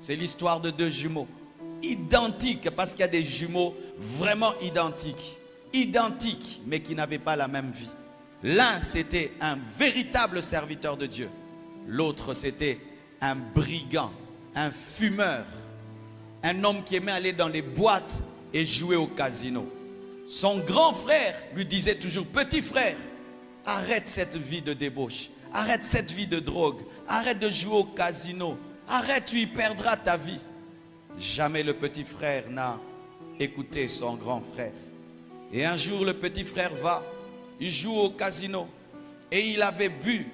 C'est l'histoire de deux jumeaux. Identiques, parce qu'il y a des jumeaux vraiment identiques. Identiques, mais qui n'avaient pas la même vie. L'un, c'était un véritable serviteur de Dieu. L'autre, c'était un brigand, un fumeur. Un homme qui aimait aller dans les boîtes et jouer au casino. Son grand frère lui disait toujours, petit frère, arrête cette vie de débauche, arrête cette vie de drogue, arrête de jouer au casino, arrête, tu y perdras ta vie. Jamais le petit frère n'a écouté son grand frère. Et un jour, le petit frère va, il joue au casino et il avait bu.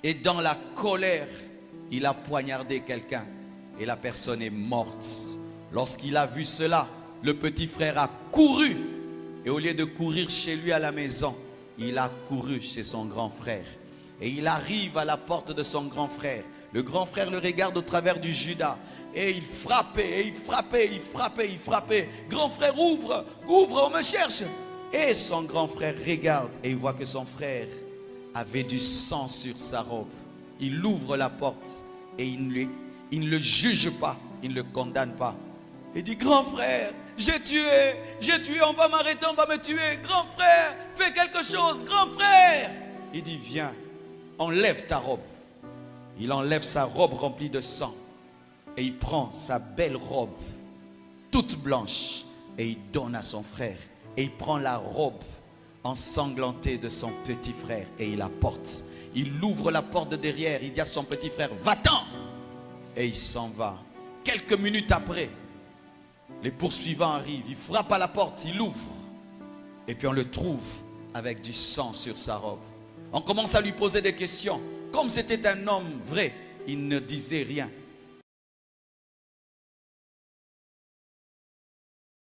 Et dans la colère, il a poignardé quelqu'un et la personne est morte. Lorsqu'il a vu cela, le petit frère a couru. Et au lieu de courir chez lui à la maison, il a couru chez son grand frère. Et il arrive à la porte de son grand frère. Le grand frère le regarde au travers du Judas. Et il frappait, et il frappait, il frappait, il frappait. Grand frère, ouvre, ouvre, on me cherche. Et son grand frère regarde et il voit que son frère avait du sang sur sa robe. Il ouvre la porte et il ne le juge pas, il ne le condamne pas. Il dit, grand frère, j'ai tué, on va m'arrêter, on va me tuer. Grand frère, fais quelque chose, grand frère. Il dit, viens, enlève ta robe. Il enlève sa robe remplie de sang. Et il prend sa belle robe, toute blanche, et il donne à son frère. Et il prend la robe ensanglantée de son petit frère et il la porte. Il ouvre la porte de derrière, il dit à son petit frère, va-t'en. Et il s'en va. Quelques minutes après, les poursuivants arrivent, il frappe à la porte, il ouvre. Et puis on le trouve avec du sang sur sa robe. On commence à lui poser des questions. Comme c'était un homme vrai, il ne disait rien.